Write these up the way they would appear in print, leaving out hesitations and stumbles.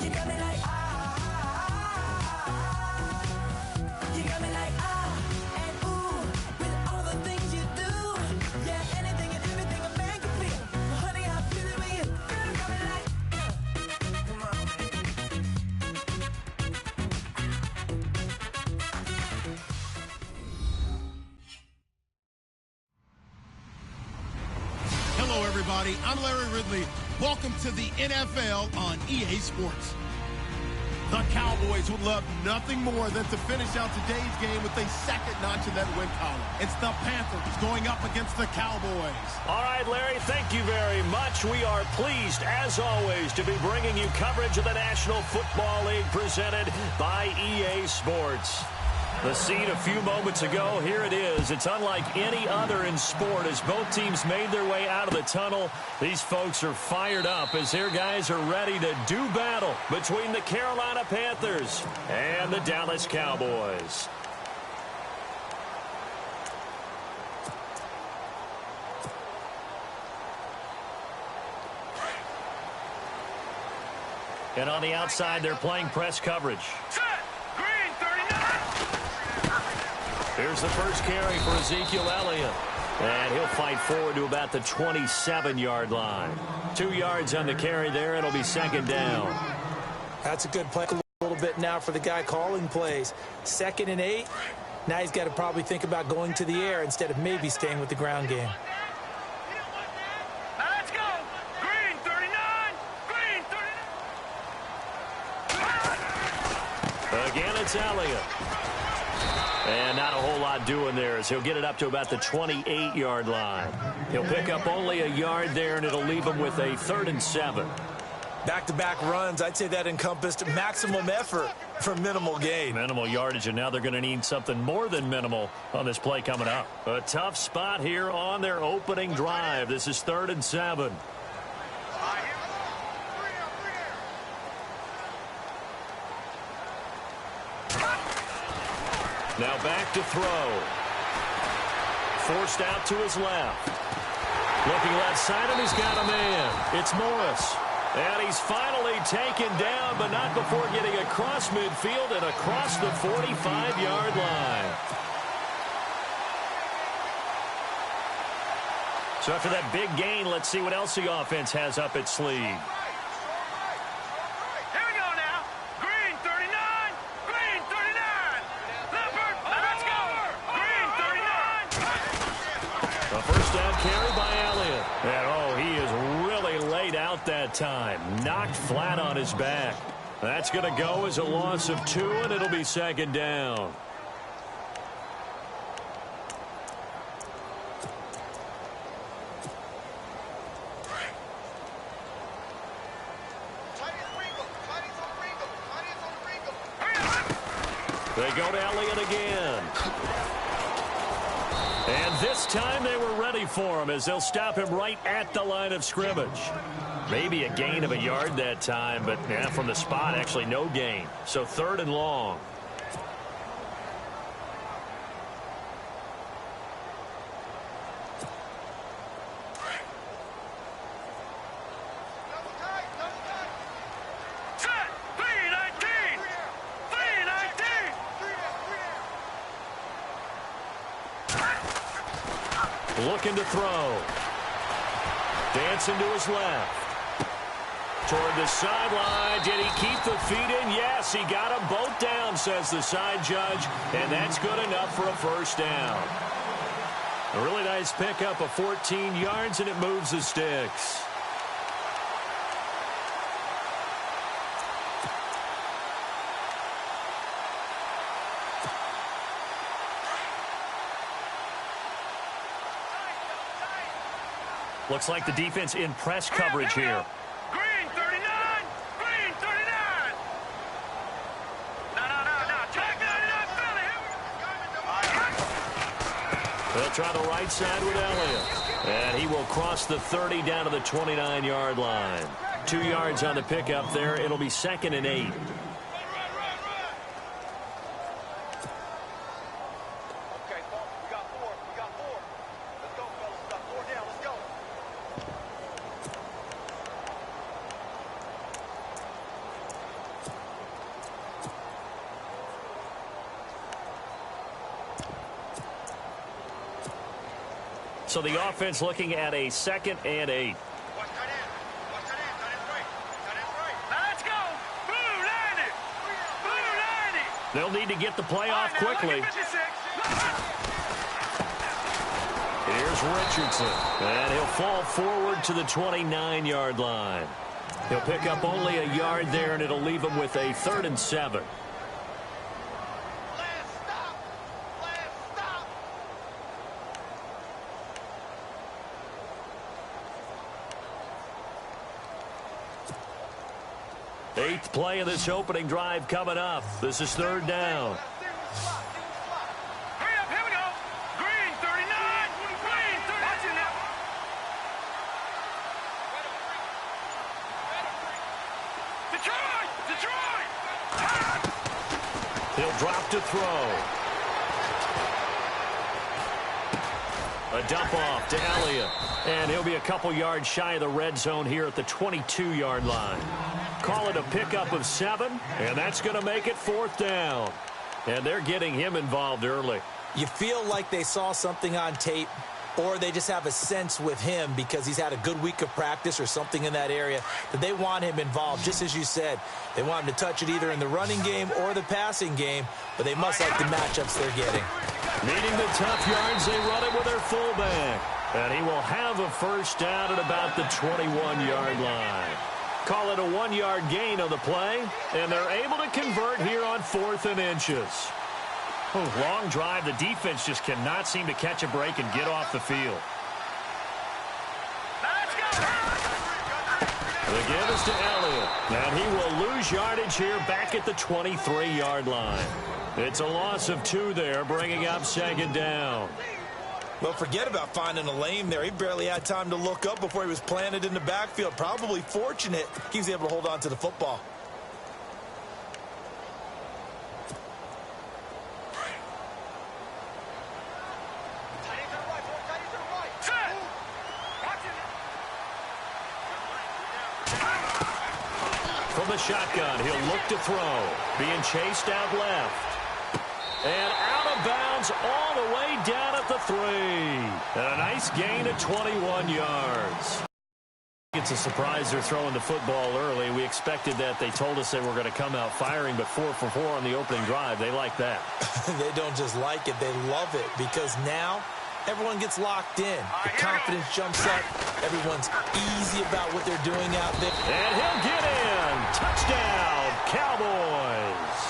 You got me like, you got me like, and ooh, with all the things you do. Yeah, anything and everything a man can feel. Well, honey, I feel it with you. Girl, you got me like, come on, Hello, everybody. I'm Larry Ridley. Welcome to the NFL on EA Sports. The Cowboys would love nothing more than to finish out today's game with a second notch in that win column. It's the Panthers going up against the Cowboys. All right, Larry, thank you very much. We are pleased, as always, to be bringing you coverage of the National Football League presented by EA Sports. The scene a few moments ago, here it is. It's unlike any other in sport as both teams made their way out of the tunnel. These folks are fired up as their guys are ready to do battle between the Carolina Panthers and the Dallas Cowboys. And on the outside, they're playing press coverage. Here's the first carry for Ezekiel Elliott. And he'll fight forward to about the 27-yard line. 2 yards on the carry there. It'll be second down. That's a good play. A little bit now for the guy calling plays. 2nd and 8. Now he's got to probably think about going to the air instead of maybe staying with the ground game. Now let's go. Green 39. Green 39. Again, it's Elliott. And not a whole lot doing there as he'll get it up to about the 28-yard line. He'll pick up only a yard there, and it'll leave him with a 3rd and 7. Back-to-back runs, I'd say that encompassed maximum effort for minimal gain. Minimal yardage, and now they're going to need something more than minimal on this play coming up. A tough spot here on their opening drive. This is 3rd and 7. Now back to throw. Forced out to his left. Looking left side, and he's got a man. It's Morris. And he's finally taken down, but not before getting across midfield and across the 45-yard line. So after that big gain, let's see what else the offense has up its sleeve. Carry by Elliott. And, oh, he is really laid out that time. Knocked flat on his back. That's going to go as a loss of 2, and it'll be second down. They go to Elliott again. And this time they were ready for him as they'll stop him right at the line of scrimmage. Maybe a gain of a yard that time, but yeah, from the spot, actually no gain. So 3rd and long. Looking to throw. Dancing to his left. Toward the sideline. Did he keep the feet in? Yes, he got them both down, says the side judge. And that's good enough for a first down. A really nice pickup of 14 yards, and it moves the sticks. Looks like the defense in press coverage here. Green 39. Green 39. No. Check 99. They'll try the right side with Elliott. And he will cross the 30 down to the 29-yard line. 2 yards on the pickup there. It'll be 2nd and 8. So the offense looking at a 2nd and 8. Let's go. Blue line it. Blue line it. They'll need to get the play off quickly. Here's Richardson, and he'll fall forward to the 29-yard line. He'll pick up only a yard there, and it'll leave him with a 3rd and 7. Eighth play of this opening drive coming up. This is 3rd down. Hurry up, here we go. Green 39. Green 39. Detroit! Detroit! He'll drop to throw. A dump off to Elliott. And he'll be a couple yards shy of the red zone here at the 22-yard line. Call it a pickup of 7, and that's going to make it 4th down. And they're getting him involved early. You feel like they saw something on tape, or they just have a sense with him because he's had a good week of practice or something in that area that they want him involved, just as you said. They want him to touch it either in the running game or the passing game, but they must like the matchups they're getting. Needing the tough yards, they run it with their fullback. And he will have a 1st down at about the 21-yard line. Call it a 1-yard gain on the play, and they're able to convert here on 4th and inches. Long drive. The defense just cannot seem to catch a break and get off the field. Let's go. The give is to Elliott, and he will lose yardage here back at the 23-yard line. It's a loss of 2 there, bringing up 2nd down. Well, forget about finding a lane there. He barely had time to look up before he was planted in the backfield. Probably fortunate he was able to hold on to the football. From the shotgun, he'll look to throw. Being chased out left. And out of bounds all the way down at the 3. And a nice gain of 21 yards. It's a surprise they're throwing the football early. We expected that. They told us they were going to come out firing, but 4 for 4 on the opening drive. They like that. They don't just like it, they love it, because now everyone gets locked in. The confidence jumps up. Everyone's easy about what they're doing out there. And he'll get in. Touchdown, Cowboys.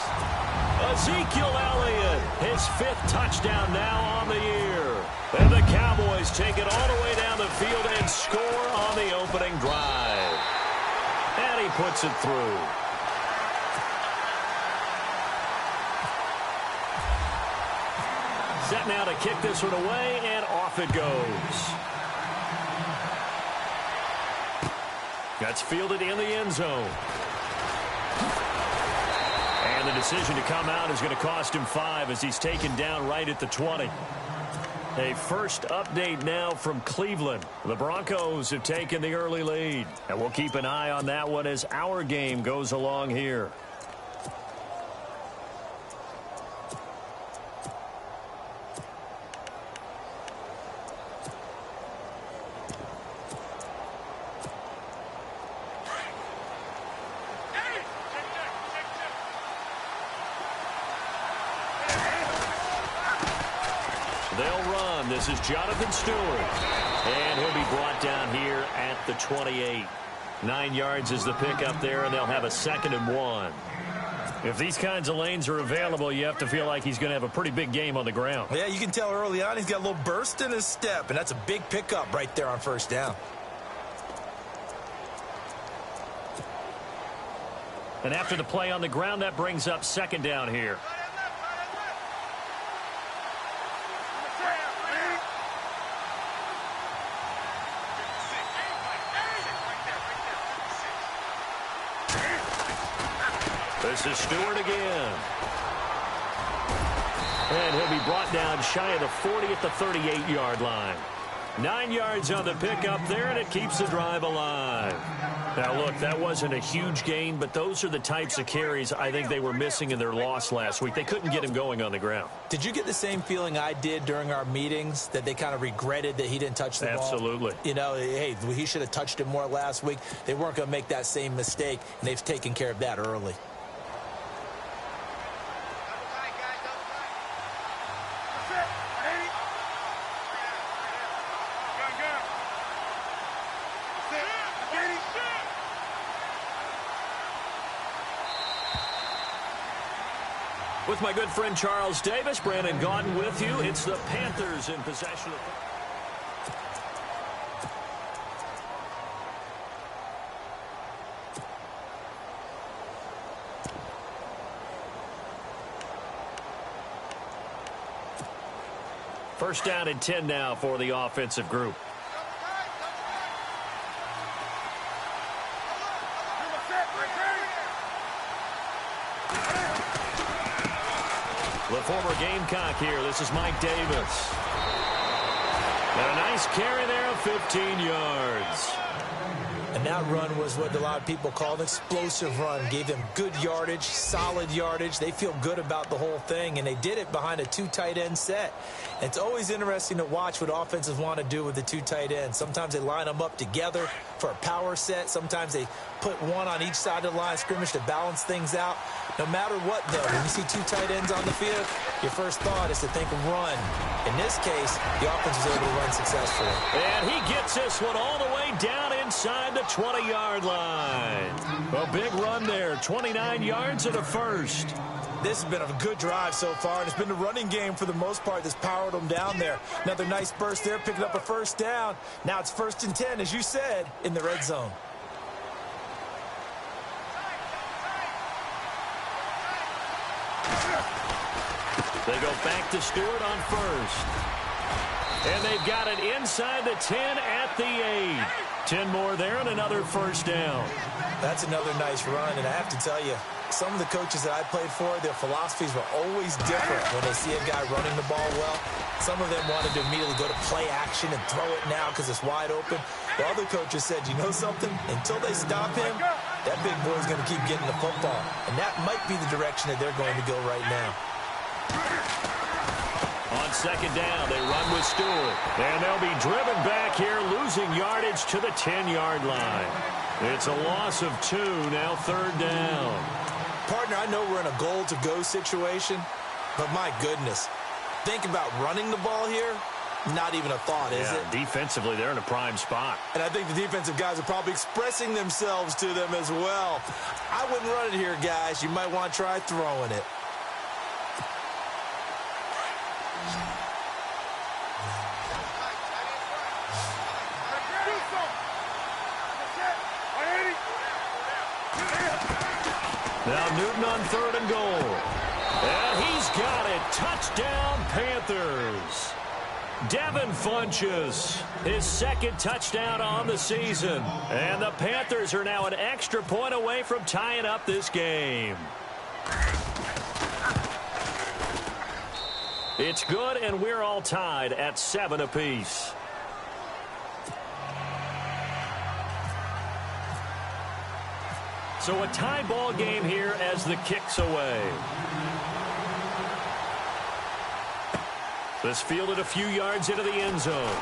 Ezekiel Elliott, his 5th touchdown now on the year. And the Cowboys take it all the way down the field and score on the opening drive. And he puts it through. Set now to kick this one away, and off it goes. That's fielded in the end zone. And the decision to come out is going to cost him 5 as he's taken down right at the 20. A first update now from Cleveland. The Broncos have taken the early lead. And we'll keep an eye on that one as our game goes along here. They'll run. This is Jonathan Stewart. And he'll be brought down here at the 28. 9 yards is the pickup there, and they'll have a 2nd and 1. If these kinds of lanes are available, you have to feel like he's going to have a pretty big game on the ground. Yeah, you can tell early on he's got a little burst in his step, and that's a big pickup right there on 1st down. And after the play on the ground, that brings up 2nd down here. This is Stewart again. And he'll be brought down shy of the 40 at the 38-yard line. 9 yards on the pickup there, and it keeps the drive alive. Now, look, that wasn't a huge gain, but those are the types of carries I think they were missing in their loss last week. They couldn't get him going on the ground. Did you get the same feeling I did during our meetings, that they kind of regretted that he didn't touch the ball? Absolutely. You know, hey, he should have touched it more last week. They weren't going to make that same mistake, and they've taken care of that early. With my good friend Charles Davis, Brandon Gaudin with you. It's the Panthers in possession of... First down and 10 now for the offensive group. The former Gamecock here. This is Mike Davis. And a nice carry there of 15 yards. And that run was what a lot of people call an explosive run. Gave them good yardage, solid yardage. They feel good about the whole thing, and they did it behind a 2 tight end set. And it's always interesting to watch what offenses want to do with the 2 tight ends. Sometimes they line them up together for a power set. Sometimes they put one on each side of the line of scrimmage to balance things out. No matter what, though, when you see 2 tight ends on the field, your first thought is to think of run. In this case, the offense was able to run successfully. And he gets this one all the way down inside the 20-yard line. A big run there, 29 yards and a first. This has been a good drive so far, and it's been the running game for the most part that's powered them down there. Another nice burst there, picking up a first down. Now it's 1st and 10, as you said, in the red zone. They go back to Stewart on first. And they've got it inside the 10 at the 8. 10 more there and another first down. That's another nice run, and I have to tell you, some of the coaches that I played for, their philosophies were always different when they see a guy running the ball well. Some of them wanted to immediately go to play action and throw it now because it's wide open. The other coaches said, you know something? Until they stop him, that big boy's going to keep getting the football. And that might be the direction that they're going to go right now. On second down, they run with Stewart. And they'll be driven back here, losing yardage to the 10-yard line. It's a loss of 2, now 3rd down. Partner, I know we're in a goal-to-go situation, but my goodness, think about running the ball here. Not even a thought, is it? Defensively, they're in a prime spot. And I think the defensive guys are probably expressing themselves to them as well. I wouldn't run it here, guys. You might want to try throwing it. Now Newton on 3rd and goal. And he's got it. Touchdown, Panthers. Devin Funchess, his 2nd touchdown on the season. And the Panthers are now an extra point away from tying up this game. It's good, and we're all tied at 7 apiece. So a tie ball game here as the kick's away. This fielded a few yards into the end zone.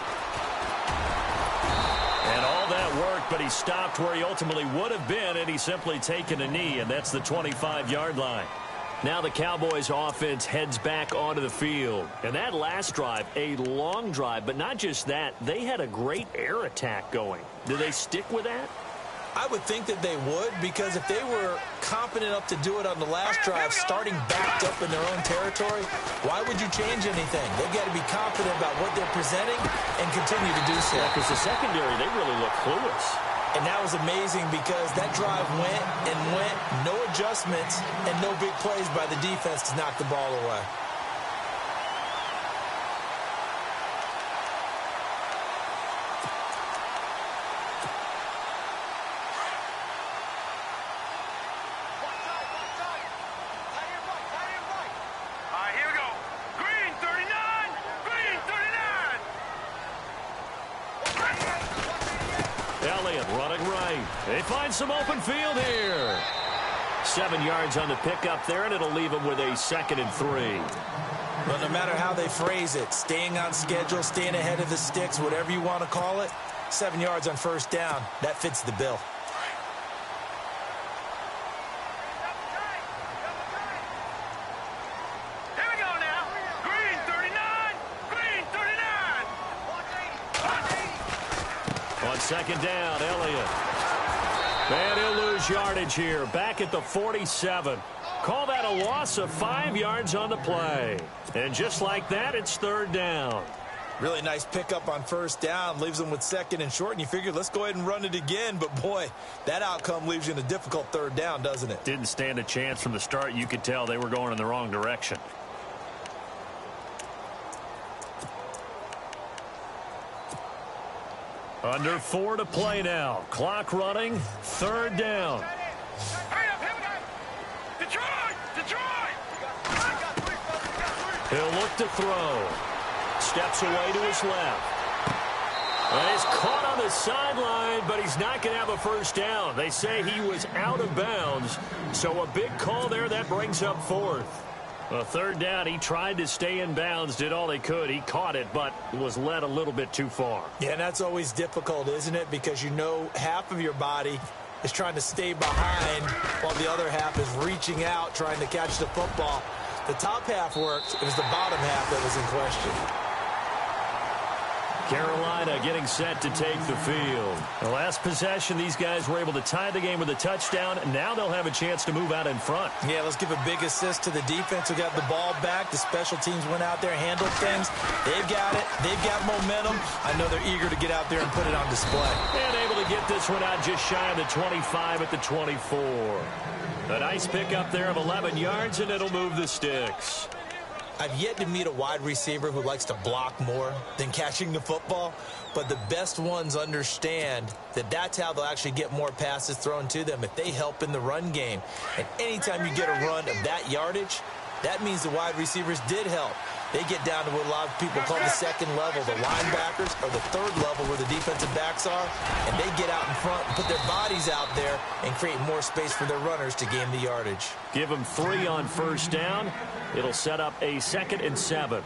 And all that worked, but he stopped where he ultimately would have been, and he's simply taken a knee, and that's the 25-yard line. Now the Cowboys offense heads back onto the field. And that last drive, a long drive, but not just that, they had a great air attack going. Do they stick with that? I would think that they would, because if they were competent enough to do it on the last drive, starting backed up in their own territory, why would you change anything? They've got to be confident about what they're presenting and continue to do so. Yeah, because the secondary, they really look clueless. And that was amazing because that drive went and went, no adjustments, and no big plays by the defense to knock the ball away. right. They find some open field here. 7 yards on the pickup there, and it'll leave them with a 2nd and 3. But no matter how they phrase it, staying on schedule, staying ahead of the sticks, whatever you want to call it, 7 yards on first down, that fits the bill. Here we go now. Green 39. Green 39. On 2nd down, Elliott. And he'll lose yardage here, back at the 47. Call that a loss of 5 yards on the play. And just like that, it's 3rd down. Really nice pickup on first down. Leaves them with 2nd and short, and you figure, let's go ahead and run it again. But, boy, that outcome leaves you in a difficult 3rd down, doesn't it? Didn't stand a chance from the start. You could tell they were going in the wrong direction. Under 4 to play now. Clock running. 3rd down. Hurry up, here we go. Detroit! Detroit! He'll look to throw. Steps away to his left. And he's caught on the sideline, but he's not going to have a first down. They say he was out of bounds. So a big call there. That brings up 4th. A 3rd down, he tried to stay in bounds, did all he could. He caught it, but was led a little bit too far. Yeah, and that's always difficult, isn't it? Because you know half of your body is trying to stay behind while the other half is reaching out, trying to catch the football. The top half worked. It was the bottom half that was in question. Carolina getting set to take the field. The last possession, these guys were able to tie the game with a touchdown. Now they'll have a chance to move out in front. Yeah, let's give a big assist to the defense who got the ball back. The special teams went out there, handled things. They've got it. They've got momentum. I know they're eager to get out there and put it on display. And able to get this one out just shy of the 25 at the 24. A nice pickup there of 11 yards, and it'll move the sticks. I've yet to meet a wide receiver who likes to block more than catching the football, but the best ones understand that that's how they'll actually get more passes thrown to them if they help in the run game. And anytime you get a run of that yardage, that means the wide receivers did help. They get down to what a lot of people call the 2nd level, the linebackers, or the 3rd level where the defensive backs are, and they get out in front and put their bodies out there and create more space for their runners to gain the yardage. Give them 3 on first down. It'll set up a 2nd and 7.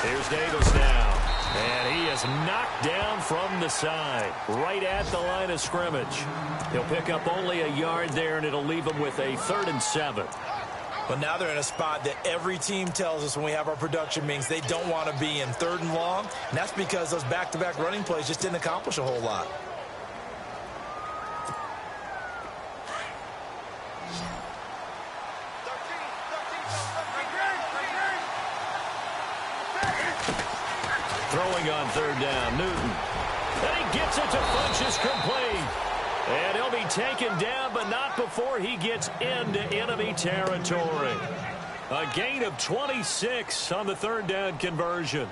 Here's Davis now. And he is knocked down from the side, right at the line of scrimmage. He'll pick up only a yard there, and it'll leave him with a 3rd and 7. But now they're in a spot that every team tells us when we have our production meetings they don't want to be in, 3rd and long. And that's because those back-to-back running plays just didn't accomplish a whole lot. Throwing on 3rd down, Newton. And he gets it to Funchess complete. And he'll be taken down, but not before he gets into enemy territory. A gain of 26 on the 3rd down conversion.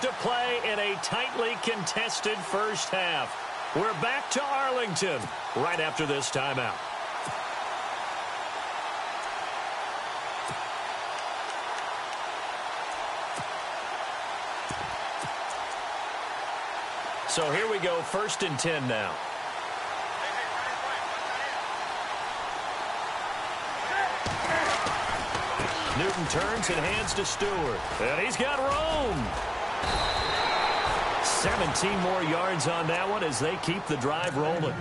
To play in a tightly contested first half. We're back to Arlington right after this timeout. So here we go, 1st and 10 now. Newton turns and hands to Stewart. And he's got room. 17 more yards on that one as they keep the drive rolling.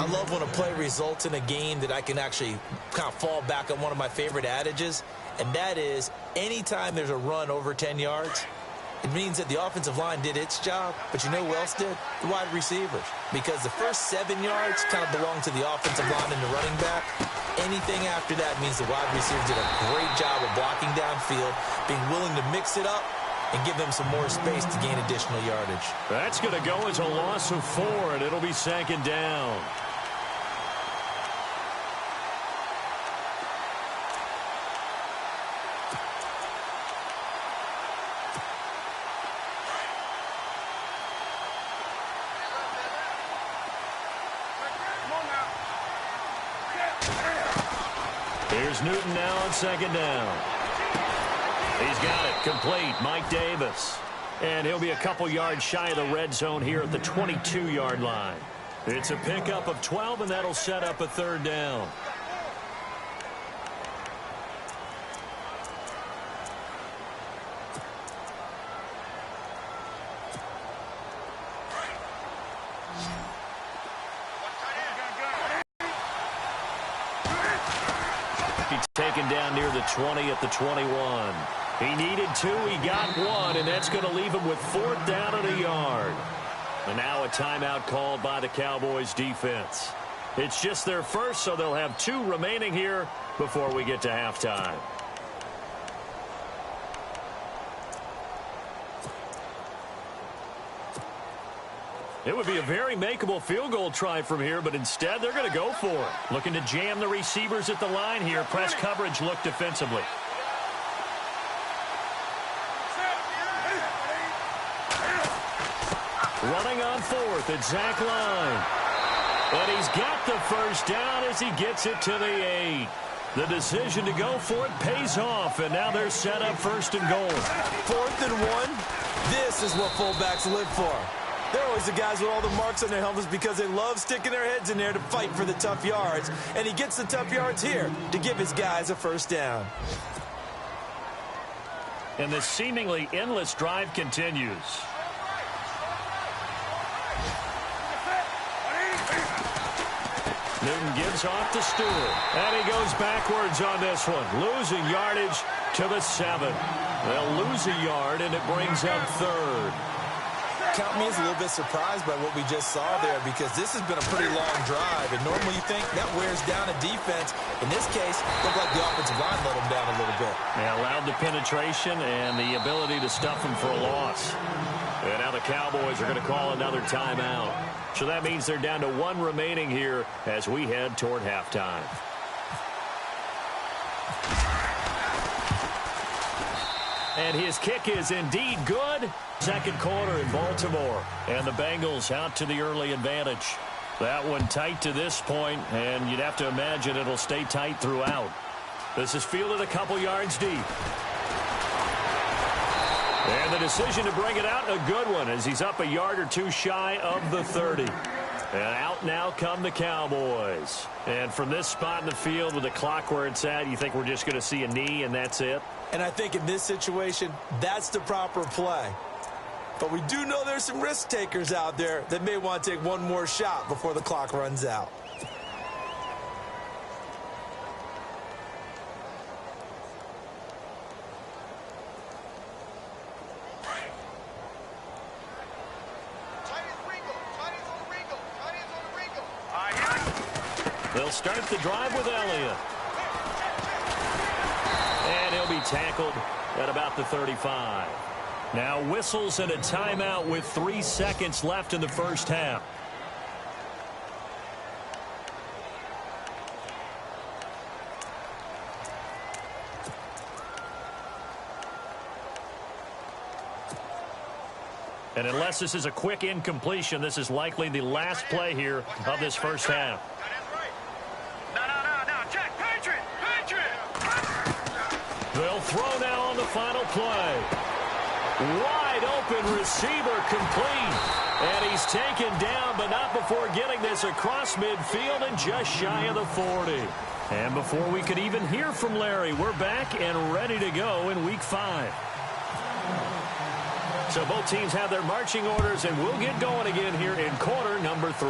I love when a play results in a game that I can actually kind of fall back on one of my favorite adages, and that is anytime there's a run over 10 yards, it means that the offensive line did its job, but you know who else did? The wide receivers. Because the first 7 yards kind of belong to the offensive line and the running back. Anything after that means the wide receivers did a great job of blocking downfield, being willing to mix it up, and give them some more space to gain additional yardage. That's going to go as a loss of 4, and it'll be second down. Here's Newton now on second down. He's got it complete. Mike Davis. And he'll be a couple yards shy of the red zone here at the 22-yard line. It's a pickup of 12, and that'll set up a third down. He's taken down near the 20 at the 21. He needed 2, he got 1, and that's going to leave him with 4th down and a yard. And now a timeout called by the Cowboys defense. It's just their first, so they'll have 2 remaining here before we get to halftime. It would be a very makeable field goal try from here, but instead they're going to go for it. Looking to jam the receivers at the line here. Press coverage look defensively. Running on 4th at Zach Line. And he's got the first down as he gets it to the 8. The decision to go for it pays off, and now they're set up 1st and goal. 4th and 1. This is what fullbacks live for. They're always the guys with all the marks on their helmets because they love sticking their heads in there to fight for the tough yards. And he gets the tough yards here to give his guys a first down. And the seemingly endless drive continues. Newton gives off to Stewart. And he goes backwards on this one. Losing yardage to the 7. They'll lose a yard, and it brings up 3rd. Count me as a little bit surprised by what we just saw there because this has been a pretty long drive, and normally you think that wears down a defense. In this case, it looked like the offensive line let them down a little bit. They allowed the penetration and the ability to stuff them for a loss. And now the Cowboys are going to call another timeout. So that means they're down to 1 remaining here as we head toward halftime. And his kick is indeed good. Second quarter in Baltimore. And the Bengals out to the early advantage. That one tight to this point, and you'd have to imagine it'll stay tight throughout. This is fielded a couple yards deep. And the decision to bring it out, a good one, as he's up a yard or 2 shy of the 30. And out now come the Cowboys. And from this spot in the field with the clock where it's at, you think we're just going to see a knee and that's it? And I think in this situation, that's the proper play. But we do know there's some risk takers out there that may want to take one more shot before the clock runs out. They'll start the drive with Elliott. And he'll be tackled at about the 35. Now whistles and a timeout with 3 seconds left in the first half. And unless this is a quick incompletion, this is likely the last play here of this first half. They'll throw now on the final play. Wide open receiver complete. And he's taken down, but not before getting this across midfield and just shy of the 40. And before we could even hear from Larry, we're back and ready to go in Week 5. So both teams have their marching orders, and we'll get going again here in quarter number 3.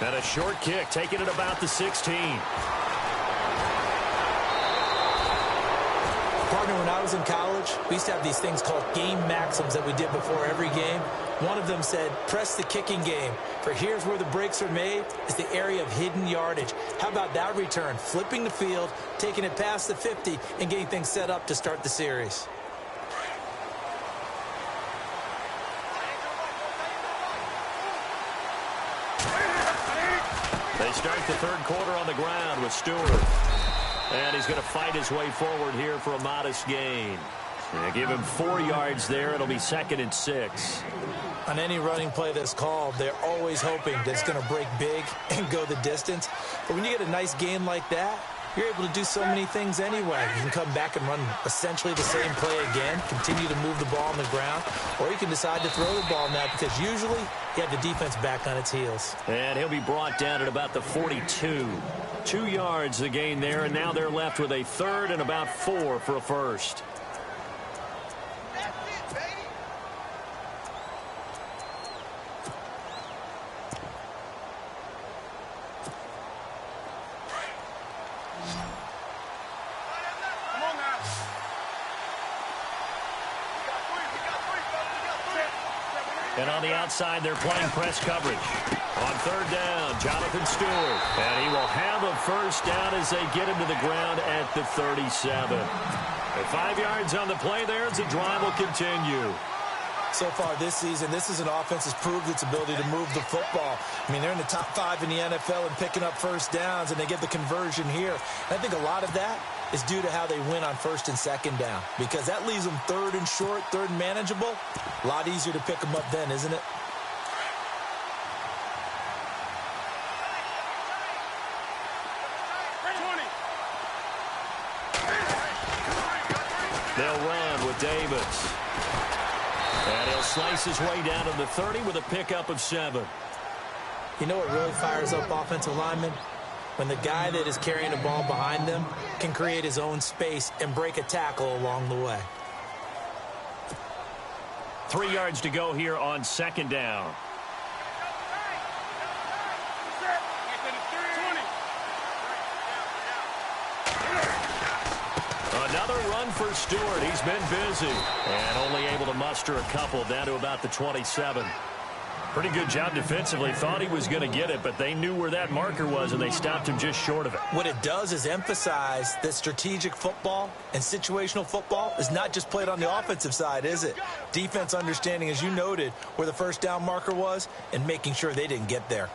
And a short kick, taking it about the 16. Partner, when I was in college, we used to have these things called game maxims that we did before every game. One of them said, press the kicking game. For here's where the breaks are made, is the area of hidden yardage. How about that return? Flipping the field, taking it past the 50, and getting things set up to start the series. They start the third quarter on the ground with Stewart. And he's going to fight his way forward here for a modest gain. Give him 4 yards there. It'll be 2nd and 6. On any running play that's called, they're always hoping that it's going to break big and go the distance. But when you get a nice gain like that, you're able to do so many things anyway. You can come back and run essentially the same play again, continue to move the ball on the ground, or you can decide to throw the ball now because usually you have the defense back on its heels. And he'll be brought down at about the 42. 2 yards the gain there, and now they're left with a 3rd and about 4 for a first. And on the outside, they're playing press coverage. On 3rd down, Jonathan Stewart. And he will have a first down as they get him to the ground at the 37. And 5 yards on the play there as the drive will continue. So far this season, this is an offense that's proved its ability to move the football. I mean, they're in the top 5 in the NFL and picking up first downs, and they get the conversion here. And I think a lot of that is due to how they win on 1st and 2nd down, because that leaves them 3rd and short, 3rd and manageable. A lot easier to pick them up then, isn't it? They'll run with Davis. And he'll slice his way down to the 30 with a pickup of 7. You know what really fires up offensive linemen? When the guy that is carrying the ball behind them can create his own space and break a tackle along the way. 3 yards to go here on 2nd down. Another run for Stewart. He's been busy and only able to muster a couple down to about the 27. Pretty good job defensively. Thought he was going to get it, but they knew where that marker was, and they stopped him just short of it. What it does is emphasize that strategic football and situational football is not just played on the offensive side, is it? Defense understanding, as you noted, where the first down marker was and making sure they didn't get there.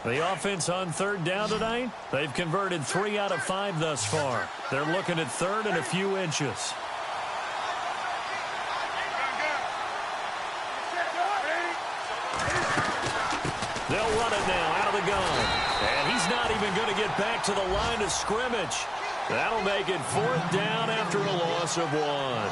The offense on 3rd down tonight, they've converted 3 out of 5 thus far. They're looking at 3rd and a few inches. They'll run it now out of the gun. And he's not even going to get back to the line of scrimmage. That'll make it 4th down after a loss of 1.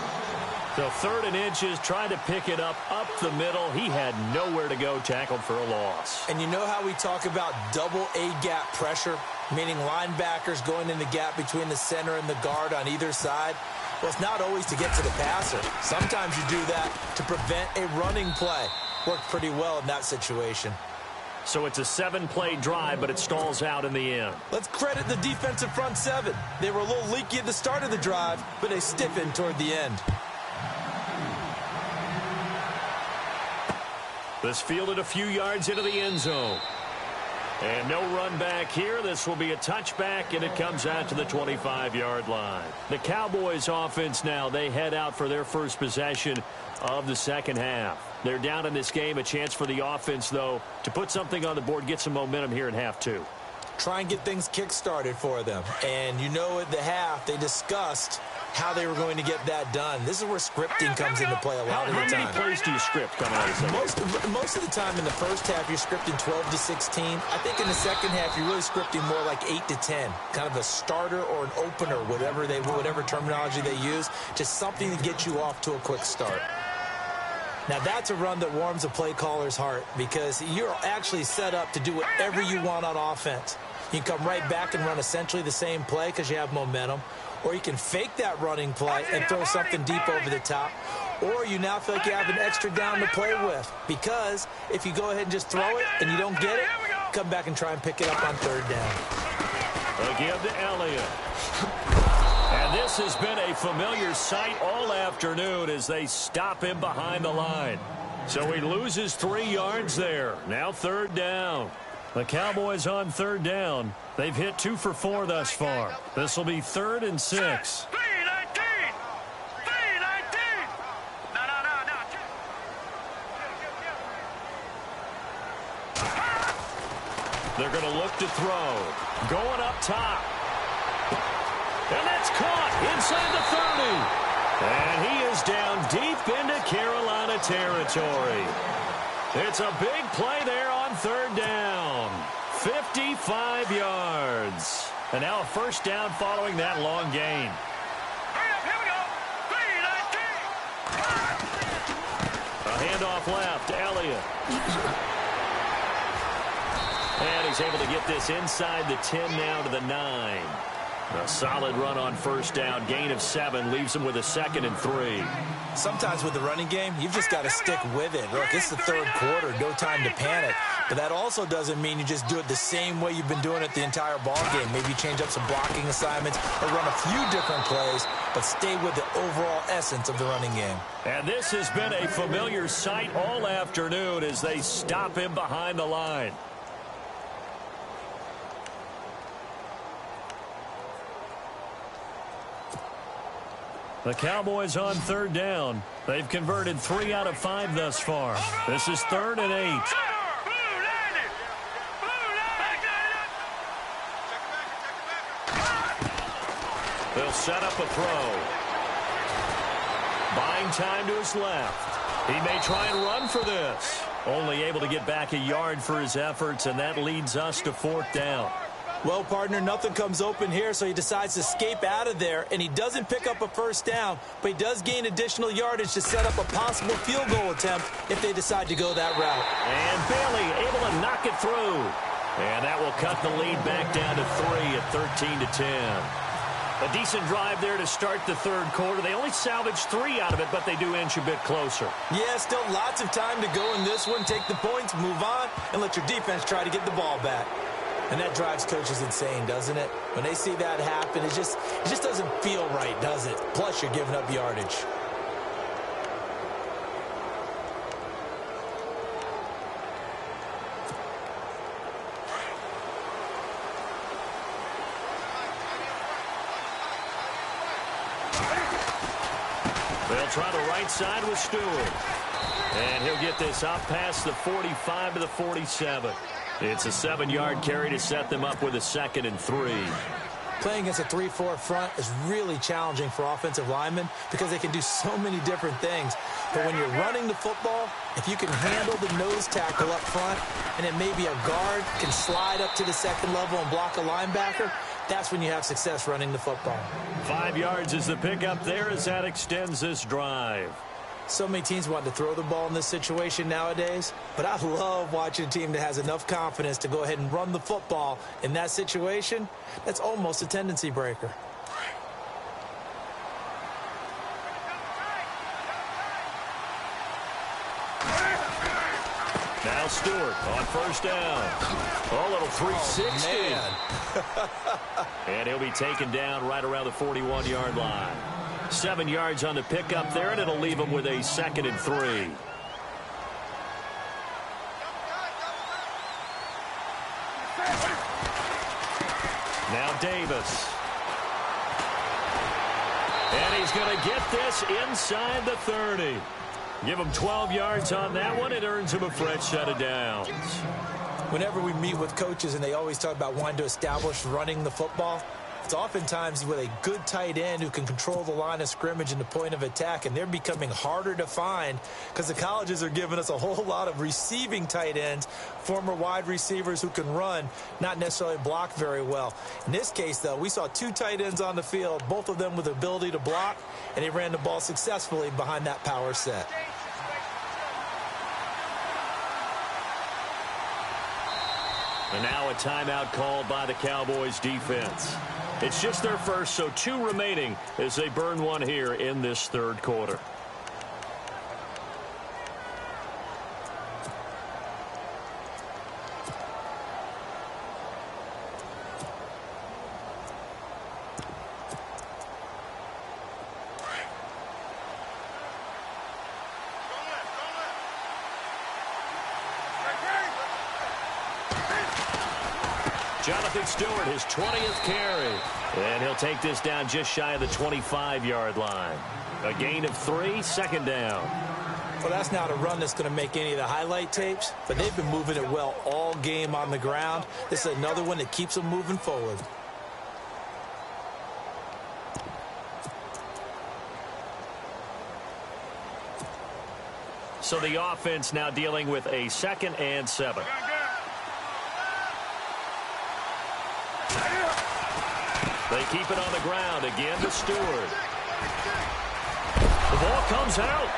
So 3rd and inches, trying to pick it up the middle. He had nowhere to go, tackled for a loss. And you know how we talk about double A-gap pressure, meaning linebackers going in the gap between the center and the guard on either side? Well, it's not always to get to the passer. Sometimes you do that to prevent a running play. Worked pretty well in that situation. So it's a 7-play drive, but it stalls out in the end. Let's credit the defensive front 7. They were a little leaky at the start of the drive, but they stiffened toward the end. This fielded a few yards into the end zone. And no run back here. This will be a touchback, and it comes out to the 25-yard line. The Cowboys offense now, they head out for their first possession of the 2nd half. They're down in this game. A chance for the offense, though, to put something on the board, get some momentum here in half 2. Try and get things kick-started for them. And you know at the half, they discussed how they were going to get that done. This is where scripting comes into play a lot of the time. How many plays do you script coming out of the Most of the time in the first half, you're scripting 12 to 16. I think in the second half, you're really scripting more like 8 to 10. Kind of a starter or an opener, whatever terminology they use. Just something to get you off to a quick start. Now, that's a run that warms a play caller's heart because you're actually set up to do whatever you want on offense. You can come right back and run essentially the same play because you have momentum, or you can fake that running play and throw something deep over the top, or you now feel like you have an extra down to play with. Because if you go ahead and just throw it and you don't get it, come back and try and pick it up on third down. Again to Elliott. And this has been a familiar sight all afternoon as they stop him behind the line. So he loses 3 yards there. Now third down. The Cowboys on third down. They've hit 2 for 4 thus far. This will be 3rd and 6. They're going to look to throw. Going up top. And that's caught inside the 30. And he is down deep into Carolina territory. It's a big play there on third down. 55 yards. And now a first down following that long gain. Here we go. 3-19. A handoff left to Elliott. And he's able to get this inside the 10 now to the 9. A solid run on first down. Gain of 7 leaves him with a 2nd and 3. Sometimes with the running game, you've just got to stick with it. Look, it's the third quarter, no time to panic. But that also doesn't mean you just do it the same way you've been doing it the entire ball game. Maybe you change up some blocking assignments or run a few different plays, but stay with the overall essence of the running game. And this has been a familiar sight all afternoon as they stop him behind the line. The Cowboys on third down. They've converted 3 out of 5 thus far. This is 3rd and 8. They'll set up a throw. Buying time to his left. He may try and run for this. Only able to get back a yard for his efforts, and that leads us to 4th down. Well, partner, nothing comes open here, so he decides to escape out of there, and he doesn't pick up a first down, but he does gain additional yardage to set up a possible field goal attempt if they decide to go that route. And Bailey able to knock it through. And that will cut the lead back down to 3 at 13-10. A decent drive there to start the third quarter. They only salvaged 3 out of it, but they do inch a bit closer. Yeah, still lots of time to go in this one. Take the points, move on, and let your defense try to get the ball back. And that drives coaches insane, doesn't it? When they see that happen, it just doesn't feel right, does it? Plus, you're giving up yardage. They'll try the right side with Stewart. And he'll get this up past the 45 to the 47. It's a 7-yard carry to set them up with a 2nd and 3. Playing against a 3-4 front is really challenging for offensive linemen because they can do so many different things. But when you're running the football, if you can handle the nose tackle up front, and then maybe a guard can slide up to the second level and block a linebacker, that's when you have success running the football. 5 yards is the pickup there as that extends this drive. So many teams want to throw the ball in this situation nowadays, but I love watching a team that has enough confidence to go ahead and run the football in that situation. That's almost a tendency breaker. Now Stewart on first down. A little 360. And he'll be taken down right around the 41-yard line. 7 yards on the pickup there, and it'll leave him with a 2nd and 3. Now Davis. And he's going to get this inside the 30. Give him 12 yards on that one. It earns him a fresh set of downs. Whenever we meet with coaches and they always talk about wanting to establish running the football, it's oftentimes with a good tight end who can control the line of scrimmage and the point of attack, and they're becoming harder to find because the colleges are giving us a whole lot of receiving tight ends, former wide receivers who can run, not necessarily block very well. In this case, though, we saw 2 tight ends on the field, both of them with the ability to block, and they ran the ball successfully behind that power set. And now a timeout called by the Cowboys defense. It's just their first, so 2 remaining as they burn one here in this third quarter. Jonathan Stewart, his 20th carry. And he'll take this down just shy of the 25-yard line. A gain of 3, second down. Well, that's not a run that's going to make any of the highlight tapes, but they've been moving it well all game on the ground. This is another one that keeps them moving forward. So the offense now dealing with a 2nd and 7. They keep it on the ground again to Stewart. The ball comes out.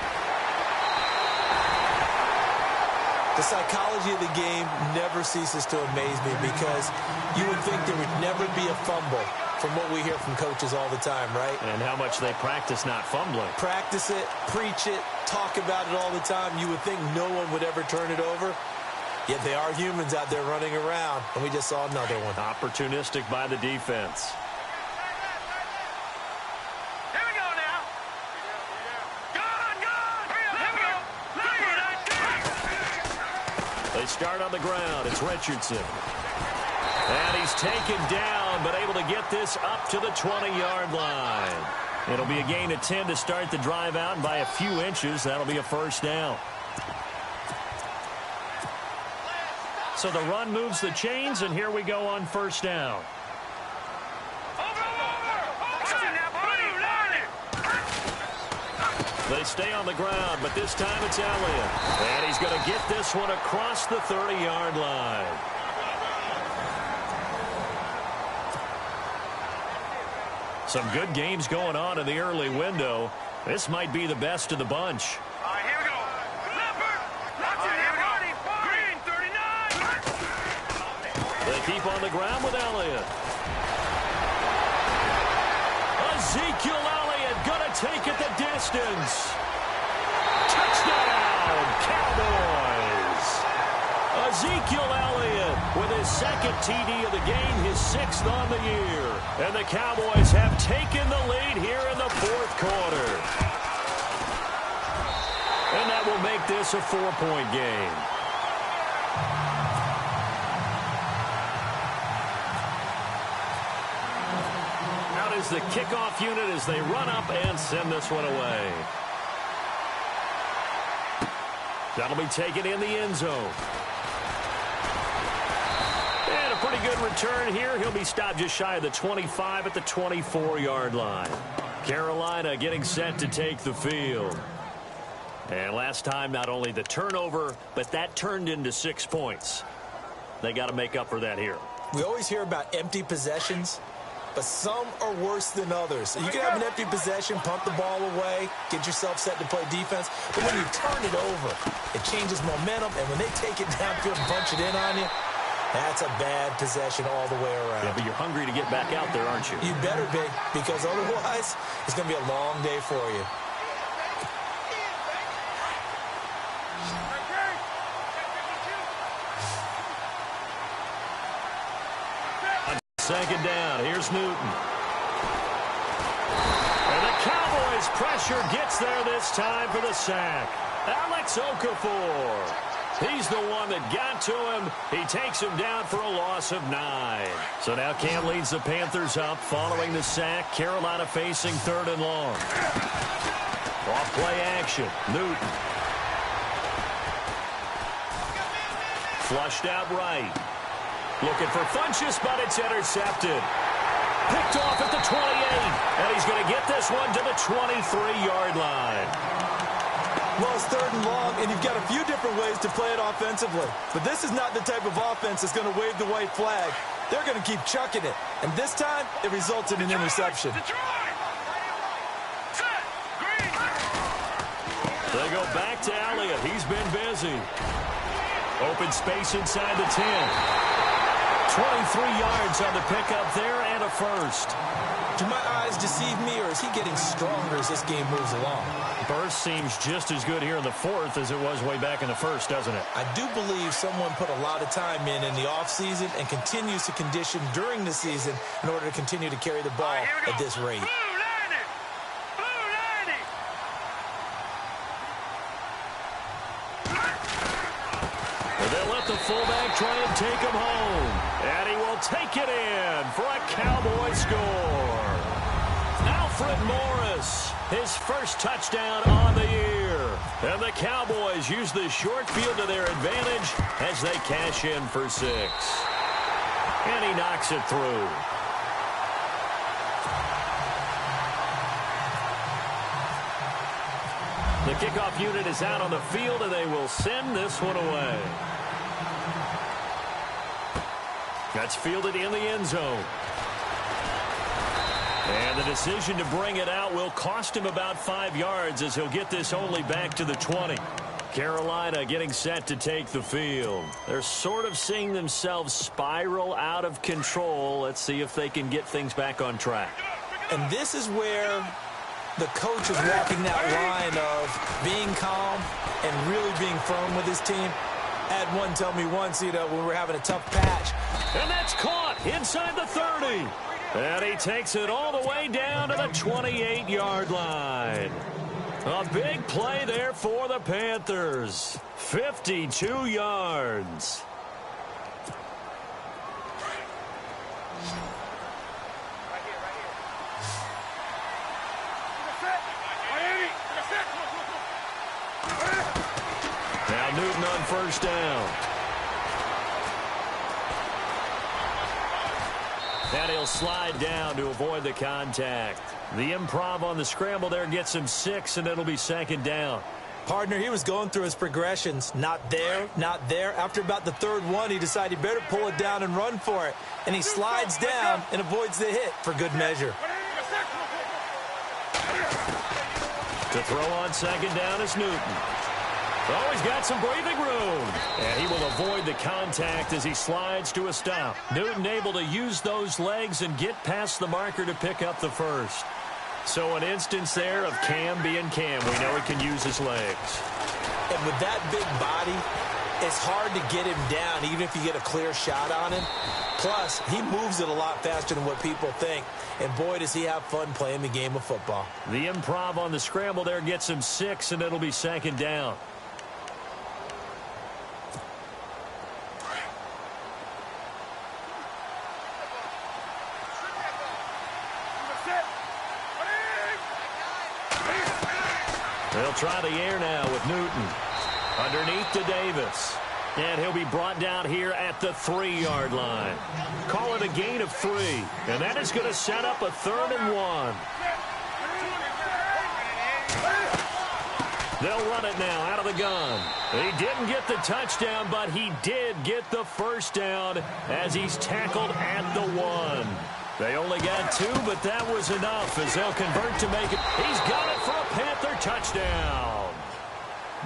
The psychology of the game never ceases to amaze me because you would think there would never be a fumble from what we hear from coaches all the time, right? And how much they practice not fumbling. Practice it, preach it, talk about it all the time. You would think no one would ever turn it over. Yet they are humans out there running around, and we just saw another one. Opportunistic by the defense. Here we go now. Gone. Here we go. They start on the ground. It's Richardson. And he's taken down, but able to get this up to the 20-yard line. It'll be a gain of 10 to start the drive out, and by a few inches, that'll be a first down. So the run moves the chains, and here we go on first down. They stay on the ground, but this time it's Elliott. And he's going to get this one across the 30-yard line. Some good games going on in the early window. This might be the best of the bunch. All right, here we go. They keep on the ground with Elliott. Ezekiel Elliott going to take it the distance. Touchdown, Cowboys. Ezekiel Elliott with his 2nd TD of the game, his 6th on the year. And the Cowboys have taken the lead here in the 4th quarter. And that will make this a 4-point game. Is the kickoff unit as they run up and send this one away. That'll be taken in the end zone. And a pretty good return here. He'll be stopped just shy of the 25 at the 24-yard line. Carolina getting set to take the field. And last time, not only the turnover, but that turned into 6 points. They got to make up for that here. We always hear about empty possessions, but some are worse than others. You can have an empty possession, pump the ball away, get yourself set to play defense. But when you turn it over, it changes momentum. And when they take it downfield and punch it in on you, that's a bad possession all the way around. Yeah, but you're hungry to get back out there, aren't you? You better be, because otherwise it's going to be a long day for you. Second down. Here's Newton. And the Cowboys pressure gets there this time for the sack. Alex Okafor. He's the one that got to him. He takes him down for a loss of 9. So now Cam leads the Panthers up following the sack. Carolina facing 3rd and long. Off play action. Newton. Flushed out right. Looking for Funchess, but it's intercepted. Picked off at the 28. And he's going to get this one to the 23-yard line. Well, it's 3rd and long, and you've got a few different ways to play it offensively. But this is not the type of offense that's going to wave the white flag. They're going to keep chucking it. And this time, it results in an interception. They go back to Elliott. He's been busy. Open space inside the 10. 23 yards on the pickup there and a first. Do my eyes deceive me, or is he getting stronger as this game moves along? Burst seems just as good here in the fourth as it was way back in the first, doesn't it? I do believe someone put a lot of time in the offseason and continues to condition during the season in order to continue to carry the ball at this rate. They'll let the fullback try and take him home. And he will take it in for a Cowboy score. Alfred Morris, his first touchdown on the year. And the Cowboys use the short field to their advantage as they cash in for 6. And he knocks it through. The kickoff unit is out on the field, and they will send this one away. That's fielded in the end zone. And the decision to bring it out will cost him about 5 yards as he'll get this only back to the 20. Carolina getting set to take the field. They're sort of seeing themselves spiral out of control. Let's see if they can get things back on track. And this is where the coach is walking that line of being calm and really being firm with his team. I had one tell me once, when we were having a tough patch. And that's caught inside the 30. And he takes it all the way down to the 28-yard line. A big play there for the Panthers. 52 yards. Now Newton on first down. And he'll slide down to avoid the contact. The improv on the scramble there gets him 6, and it'll be second down. Partner, he was going through his progressions. Not there, not there. After about the third one, he decided he better pull it down and run for it. And he slides down and avoids the hit for good measure. To throw on second down is Newton. Oh, he's got some breathing room. And he will avoid the contact as he slides to a stop. Newton able to use those legs and get past the marker to pick up the first. So an instance there of Cam being Cam. We know he can use his legs. And with that big body, it's hard to get him down even if you get a clear shot on him. Plus, he moves it a lot faster than what people think. And boy, does he have fun playing the game of football. The improv on the scramble there gets him 6, and it'll be second down. They'll try the air now with Newton. Underneath to Davis. And he'll be brought down here at the 3-yard line. Call it a gain of 3. And that is going to set up a 3rd and 1. They'll run it now out of the gun. He didn't get the touchdown, but he did get the first down as he's tackled at the 1. They only got 2, but that was enough as they'll convert to make it. He's got it for a Panther touchdown.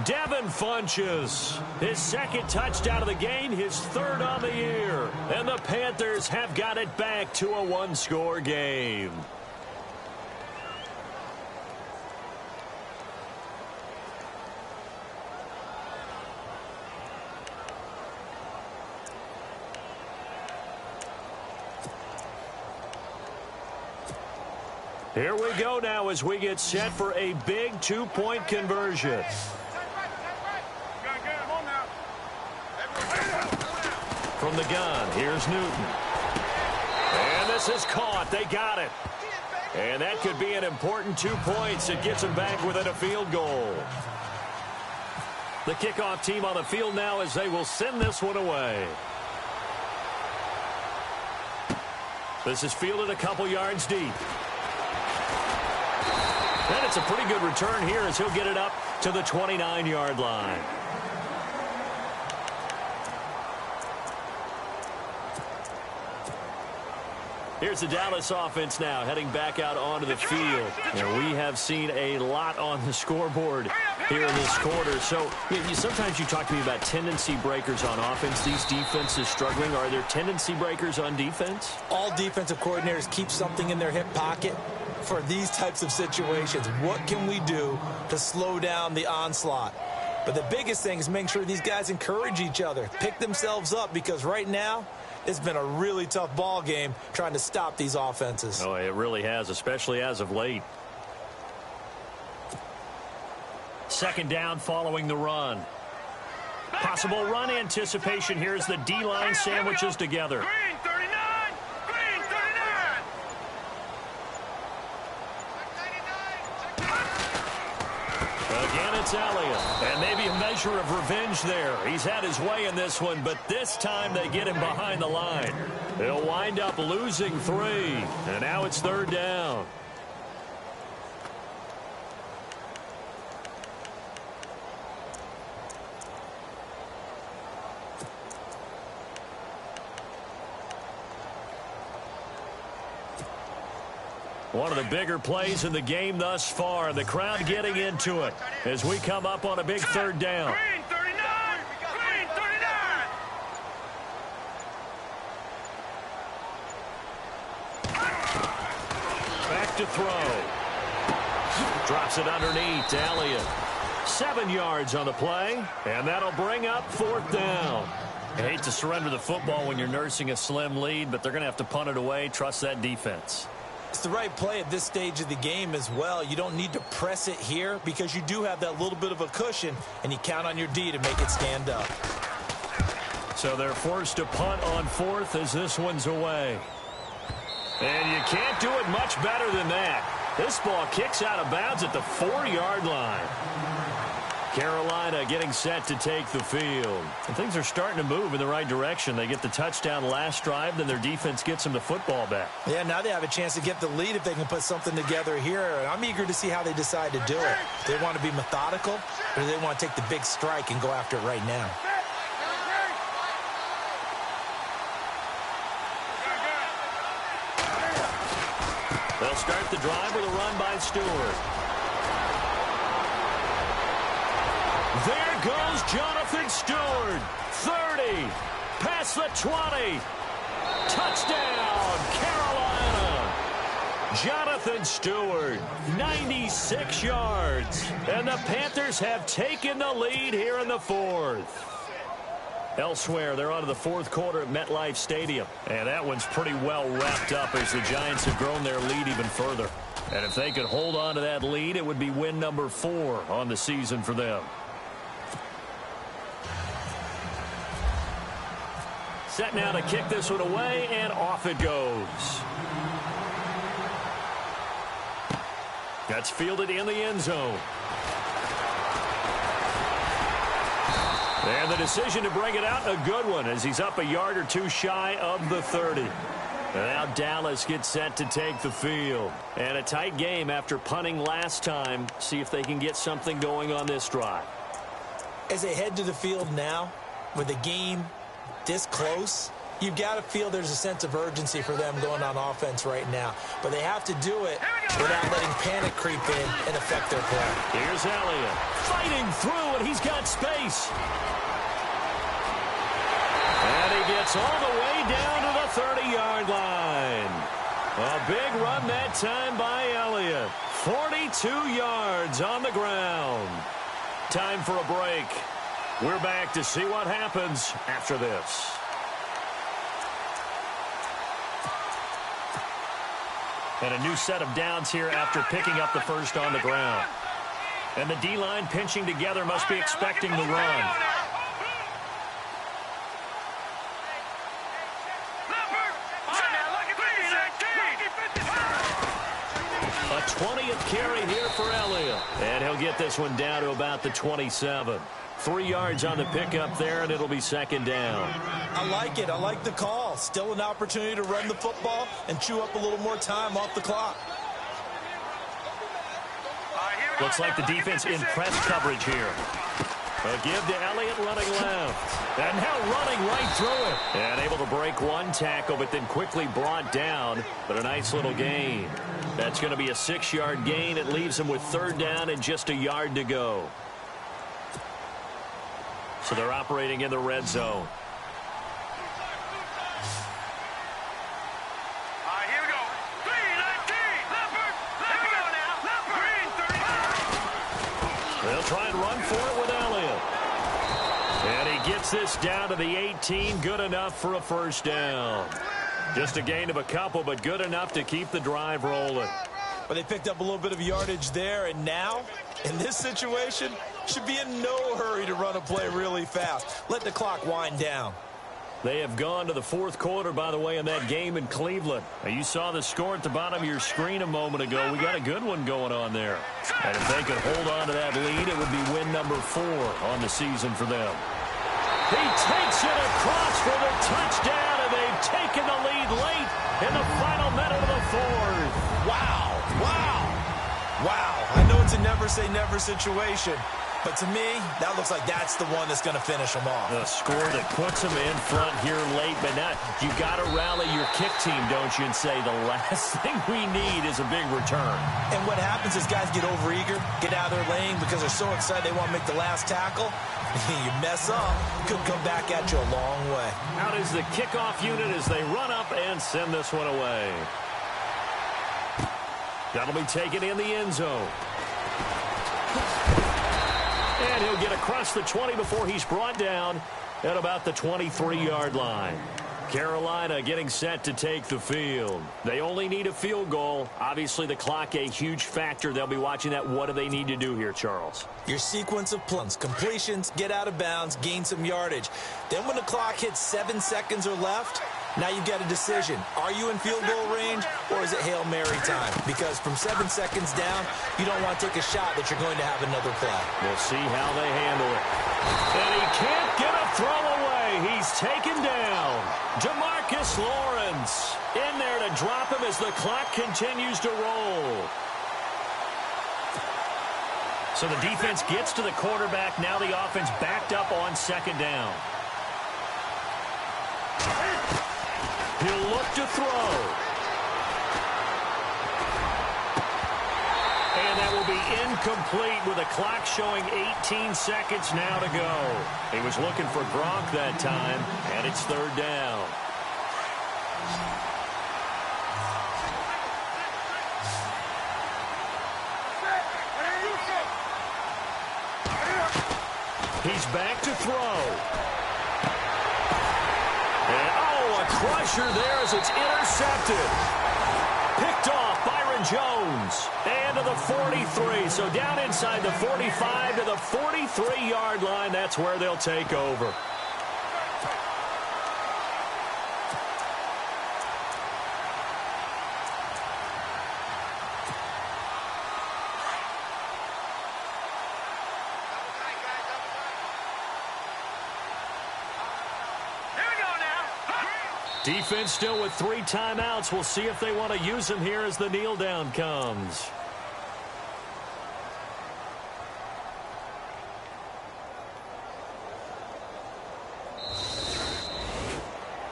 Devin Funchess, his 2nd touchdown of the game, his 3rd on the year. And the Panthers have got it back to a 1-score game. Here we go now as we get set for a big 2-point conversion. From the gun, here's Newton. And this is caught. They got it. And that could be an important 2 points. It gets them back within a field goal. The kickoff team on the field now as they will send this one away. This is fielded a couple yards deep. And it's a pretty good return here as he'll get it up to the 29-yard line. Here's the Dallas offense now heading back out onto the field. And we have seen a lot on the scoreboard here in this quarter. So sometimes you talk to me about tendency breakers on offense. These defenses struggling. Are there tendency breakers on defense? All defensive coordinators keep something in their hip pocket for these types of situations. What can we do to slow down the onslaught? But the biggest thing is making sure these guys encourage each other, pick themselves up, because right now it's been a really tough ball game trying to stop these offenses. Oh, it really has, especially as of late. Second down following the run. Possible run anticipation here as the D-line sandwiches together. Green 39! Green 39! Again, it's Elliott. And maybe a measure of revenge there. He's had his way in this one, but this time they get him behind the line. He'll wind up losing 3. And now it's third down. One of the bigger plays in the game thus far. The crowd getting into it as we come up on a big third down. Green 39! Green 39! Back to throw. Drops it underneath to Elliott. 7 yards on the play, and that'll bring up fourth down. I hate to surrender the football when you're nursing a slim lead, but they're going to have to punt it away. Trust that defense. It's the right play at this stage of the game as well. You don't need to press it here because you do have that little bit of a cushion, and you count on your D to make it stand up. So they're forced to punt on fourth as this one's away. And you can't do it much better than that. This ball kicks out of bounds at the 4-yard line. Carolina getting set to take the field. And things are starting to move in the right direction. They get the touchdown last drive, then their defense gets them the football back. Yeah, now they have a chance to get the lead if they can put something together here. And I'm eager to see how they decide to do it. Do they want to be methodical, or do they want to take the big strike and go after it right now? They'll start the drive with a run by Stewart. There goes Jonathan Stewart. 30. Past the 20. Touchdown, Carolina. Jonathan Stewart, 96 yards. And the Panthers have taken the lead here in the fourth. Elsewhere, they're on to the fourth quarter at MetLife Stadium. And that one's pretty well wrapped up as the Giants have grown their lead even further. And if they could hold on to that lead, it would be win number 4 on the season for them. Set now to kick this one away, and off it goes. That's fielded in the end zone. And the decision to bring it out, a good one, as he's up a yard or two shy of the 30. And now Dallas gets set to take the field. And a tight game after punting last time. See if they can get something going on this drive. As they head to the field now, with the game this close, you've got to feel there's a sense of urgency for them going on offense right now. But they have to do it without letting panic creep in and affect their play. Here's Elliott fighting through, and he's got space. And he gets all the way down to the 30-yard line. A big run that time by Elliott. 42 yards on the ground. Time for a break. We're back to see what happens after this. And a new set of downs here after picking up the first on the ground. And the D-line pinching together must be expecting the run. A 20th carry here for Elliott. And he'll get this one down to about the 27. 3 yards on the pickup there, and it'll be second down. I like it. I like the call. Still an opportunity to run the football and chew up a little more time off the clock. Looks like the defense in press coverage here. A give to Elliott running left. And now running right through it. And able to break one tackle, but then quickly brought down. But a nice little gain. That's going to be a 6-yard gain. It leaves him with third down and just a yard to go. So they're operating in the red zone. Here we go. Green, 19. Leopard. Here we go now. Leopard. Green, 35. They'll try and run for it with Elliott. And he gets this down to the 18. Good enough for a first down. Just a gain of a couple, but good enough to keep the drive rolling. But they picked up a little bit of yardage there, and now, in this situation, should be in no hurry to run a play really fast. Let the clock wind down. They have gone to the fourth quarter, by the way, in that game in Cleveland. Now, you saw the score at the bottom of your screen a moment ago. We got a good one going on there. And if they could hold on to that lead, it would be win number 4 on the season for them. He takes it across for the touchdown, and they've taken the lead late in the final minute of the fourth. Wow. I know it's a never-say-never situation, but to me, that looks like that's the one that's going to finish them off. The score that puts them in front here late, but now you got to rally your kick team, don't you, and say the last thing we need is a big return. And what happens is guys get overeager, get out of their lane because they're so excited they want to make the last tackle. You mess up, could come back at you a long way. Out is the kickoff unit as they run up and send this one away. That'll be taken in the end zone. And he'll get across the 20 before he's brought down at about the 23-yard line. Carolina getting set to take the field. They only need a field goal. Obviously, the clock a huge factor. They'll be watching that. What do they need to do here, Charles? Your sequence of plays, completions, get out of bounds, gain some yardage. Then when the clock hits 7 seconds or left, now you've got a decision. Are you in field goal range, or is it Hail Mary time? Because from 7 seconds down, you don't want to take a shot that you're going to have another play. We'll see how they handle it. And he can't get a throw away. He's taken down. DeMarcus Lawrence in there to drop him as the clock continues to roll. So the defense gets to the quarterback. Now the offense backed up on second down. He'll look to throw. And that will be incomplete with a clock showing 18 seconds now to go. He was looking for Gronk that time, and it's third down. He's back to throw. And, a crusher there as it's intercepted. Picked off Byron Jones. And to the 43. So down inside the 45 to the 43-yard line. That's where they'll take over. Defense still with 3 timeouts. We'll see if they want to use them here as the kneel down comes.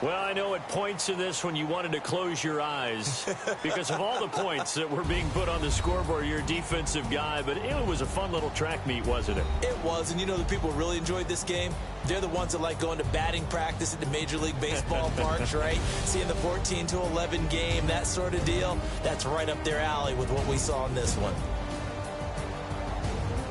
Well, I know at points in this when you wanted to close your eyes because of all the points that were being put on the scoreboard, you're a defensive guy, but it was a fun little track meet, wasn't it? It was, and you know the people really enjoyed this game? They're the ones that like going to batting practice at the Major League Baseball parks, right? Seeing the 14-11 game, that sort of deal, that's right up their alley with what we saw in this one.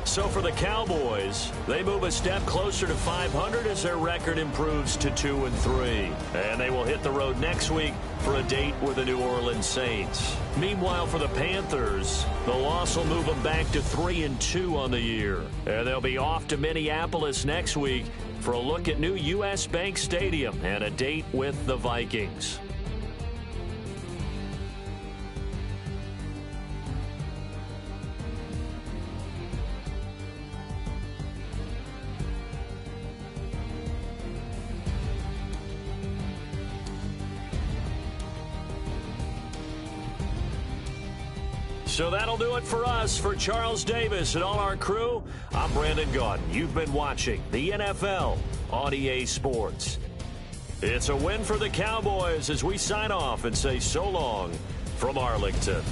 So for the Cowboys, they move a step closer to 500 as their record improves to 2-3. And they will hit the road next week for a date with the New Orleans Saints. Meanwhile, for the Panthers, the loss will move them back to 3-2 on the year. And they'll be off to Minneapolis next week for a look at new U.S. Bank Stadium and a date with the Vikings. So that'll do it for us. For Charles Davis and all our crew, I'm Brandon Gaudin. You've been watching the NFL on EA Sports. It's a win for the Cowboys as we sign off and say so long from Arlington.